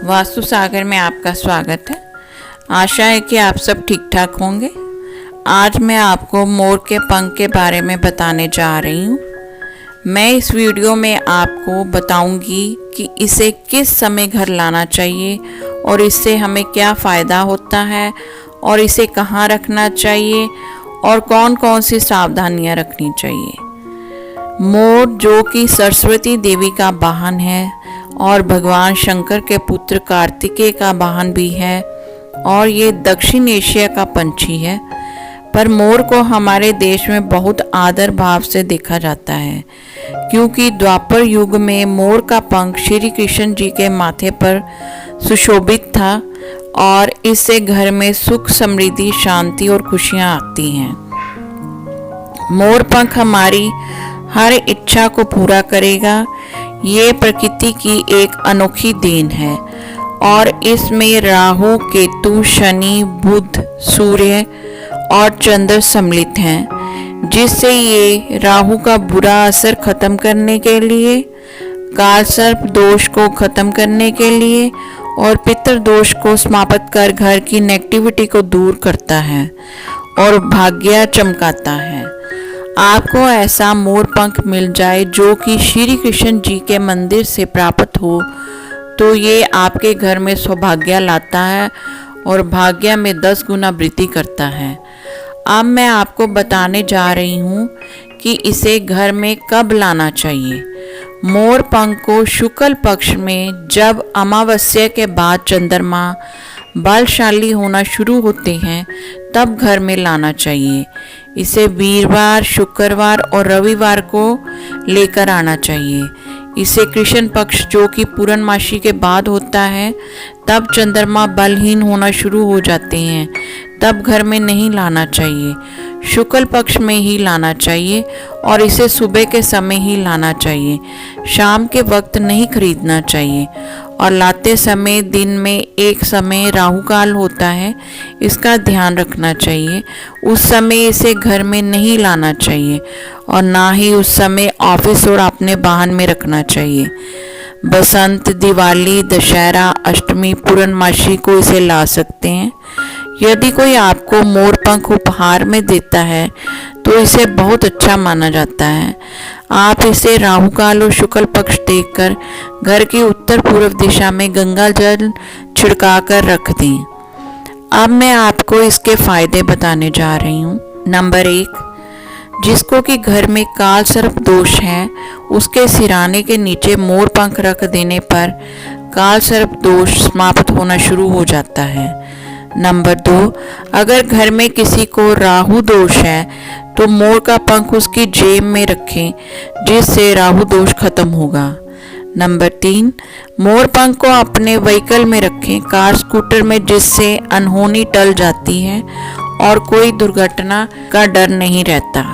वास्तु सागर में आपका स्वागत है। आशा है कि आप सब ठीक ठाक होंगे। आज मैं आपको मोर के पंख के बारे में बताने जा रही हूँ। मैं इस वीडियो में आपको बताऊंगी कि इसे किस समय घर लाना चाहिए और इससे हमें क्या फ़ायदा होता है और इसे कहाँ रखना चाहिए और कौन कौन सी सावधानियाँ रखनी चाहिए। मोर जो कि सरस्वती देवी का वाहन है और भगवान शंकर के पुत्र कार्तिकेय का वाहन भी है और ये दक्षिण एशिया का पंछी है, पर मोर को हमारे देश में बहुत आदर भाव से देखा जाता है क्योंकि द्वापर युग में मोर का पंख श्री कृष्ण जी के माथे पर सुशोभित था और इससे घर में सुख, समृद्धि, शांति और खुशियाँ आती हैं। मोर पंख हमारी हर इच्छा को पूरा करेगा। ये प्रकृति की एक अनोखी देन है और इसमें राहु, केतु, शनि, बुध, सूर्य और चंद्र सम्मिलित हैं, जिससे ये राहु का बुरा असर खत्म करने के लिए, काल सर्प दोष को खत्म करने के लिए और पितृ दोष को समाप्त कर घर की नेगेटिविटी को दूर करता है और भाग्य चमकाता है। आपको ऐसा मोर पंख मिल जाए जो कि श्री कृष्ण जी के मंदिर से प्राप्त हो तो ये आपके घर में सौभाग्य लाता है और भाग्य में 10 गुना वृद्धि करता है। अब मैं आपको बताने जा रही हूँ कि इसे घर में कब लाना चाहिए। मोर पंख को शुक्ल पक्ष में जब अमावस्या के बाद चंद्रमा बलशाली होना शुरू होते हैं तब घर में लाना चाहिए। इसे वीरवार, शुक्रवार और रविवार को लेकर आना चाहिए। इसे कृष्ण पक्ष जो कि पूर्णमासी के बाद होता है तब चंद्रमा बलहीन होना शुरू हो जाते हैं, तब घर में नहीं लाना चाहिए। शुक्ल पक्ष में ही लाना चाहिए और इसे सुबह के समय ही लाना चाहिए, शाम के वक्त नहीं खरीदना चाहिए। और लाते समय दिन में एक समय राहु काल होता है, इसका ध्यान रखना चाहिए। उस समय इसे घर में नहीं लाना चाहिए और ना ही उस समय ऑफिस और अपने वाहन में रखना चाहिए। बसंत, दिवाली, दशहरा, अष्टमी, पूर्णमासी को इसे ला सकते हैं। यदि कोई आपको मोर पंख उपहार में देता है तो इसे बहुत अच्छा माना जाता है। आप इसे राहु काल और शुक्ल पक्ष देखकर घर की उत्तर पूर्व दिशा में गंगा जल छिड़का कर रख दें। अब मैं आपको इसके फायदे बताने जा रही हूँ। नंबर 1, जिसको कि घर में काल सर्प दोष है उसके सिराने के नीचे मोर पंख रख देने पर काल सर्प दोष समाप्त होना शुरू हो जाता है। नंबर 2, अगर घर में किसी को राहु दोष है तो मोर का पंख उसकी जेब में रखें, जिससे राहु दोष खत्म होगा। नंबर 3, मोर पंख को अपने व्हीकल में रखें, कार, स्कूटर में, जिससे अनहोनी टल जाती है और कोई दुर्घटना का डर नहीं रहता।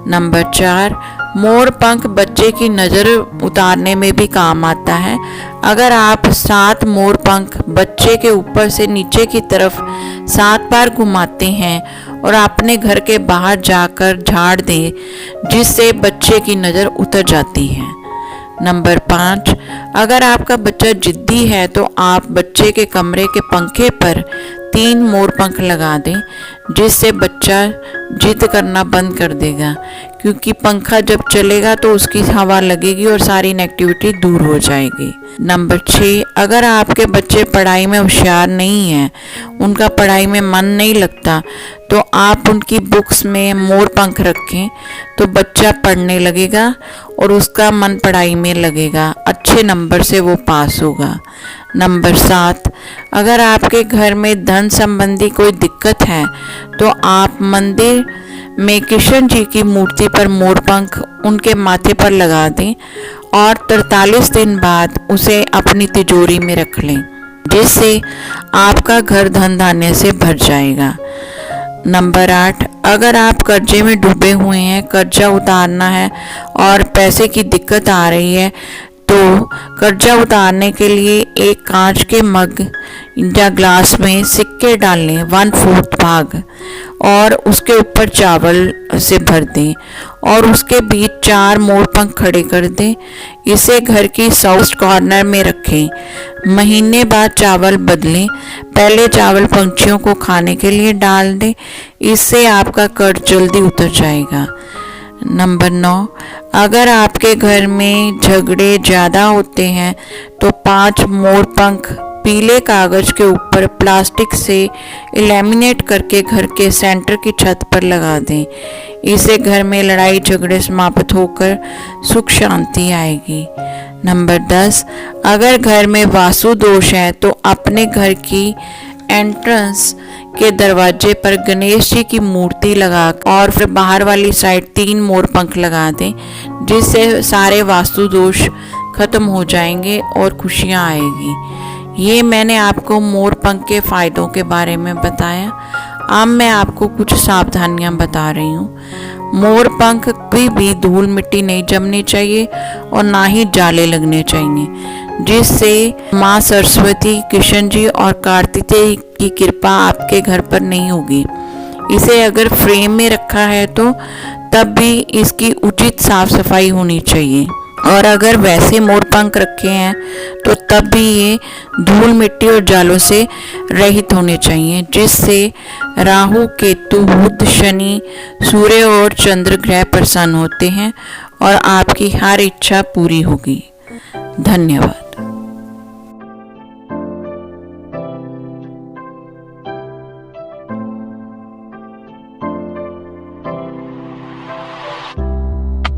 नंबर 4, मोर पंख बच्चे की नज़र उतारने में भी काम आता है। अगर आप 7 मोर पंख बच्चे के ऊपर से नीचे की तरफ 7 बार घुमाते हैं और अपने घर के बाहर जाकर झाड़ दें, जिससे बच्चे की नज़र उतर जाती है। नंबर 5, अगर आपका बच्चा जिद्दी है तो आप बच्चे के कमरे के पंखे पर 3 मोर पंख लगा दें, जिससे बच्चा जिद करना बंद कर देगा, क्योंकि पंखा जब चलेगा तो उसकी हवा लगेगी और सारी नेगेटिविटी दूर हो जाएगी। नंबर 6, अगर आपके बच्चे पढ़ाई में होशियार नहीं हैं, उनका पढ़ाई में मन नहीं लगता, तो आप उनकी बुक्स में मोर पंख रखें तो बच्चा पढ़ने लगेगा और उसका मन पढ़ाई में लगेगा, अच्छे नंबर से वो पास होगा। नंबर 7, अगर आपके घर में धन संबंधी कोई दिक्कत है तो आप मंदिर में कृष्ण जी की मूर्ति पर मोर पंख उनके माथे पर लगा दें और 43 दिन बाद उसे अपनी तिजोरी में रख लें, जिससे आपका घर धन धान्य से भर जाएगा। नंबर 8, अगर आप कर्जे में डूबे हुए हैं, कर्जा उतारना है और पैसे की दिक्कत आ रही है, तो कर्जा उतारने के लिए एक कांच के मग या ग्लास में सिक्के डाल लें 1/4 भाग, और उसके ऊपर चावल से भर दें और उसके बीच 4 मोर पंख खड़े कर दें। इसे घर की साउथ कॉर्नर में रखें। महीने बाद चावल बदलें। पहले चावल पंछियों को खाने के लिए डाल दें। इससे आपका कर्ज जल्दी उतर जाएगा। नंबर 9, अगर आपके घर में झगड़े ज़्यादा होते हैं तो 5 मोर पंख पीले कागज़ के ऊपर प्लास्टिक से लैमिनेट करके घर के सेंटर की छत पर लगा दें। इससे घर में लड़ाई झगड़े समाप्त होकर सुख शांति आएगी। नंबर 10, अगर घर में वास्तु दोष है तो अपने घर की एंट्रेंस के दरवाजे पर गणेश जी की मूर्ति लगा और फिर बाहर वाली साइड 3 मोर पंख लगा दें, जिससे सारे वास्तु दोष खत्म हो जाएंगे और खुशियां आएगी। ये मैंने आपको मोर पंख के फ़ायदों के बारे में बताया। अब मैं आपको कुछ सावधानियां बता रही हूँ। मोर पंख कभी भी धूल मिट्टी नहीं जमनी चाहिए और ना ही जाले लगने चाहिए, जिससे माँ सरस्वती, कृष्ण जी और कार्तिकेय की कृपा आपके घर पर नहीं होगी। इसे अगर फ्रेम में रखा है तो तब भी इसकी उचित साफ सफाई होनी चाहिए, और अगर वैसे मोर पंख रखे हैं तो तब भी ये धूल मिट्टी और जालों से रहित होने चाहिए, जिससे राहु, केतु, बुध, शनि, सूर्य और चंद्र ग्रह प्रसन्न होते हैं और आपकी हर इच्छा पूरी होगी। धन्यवाद।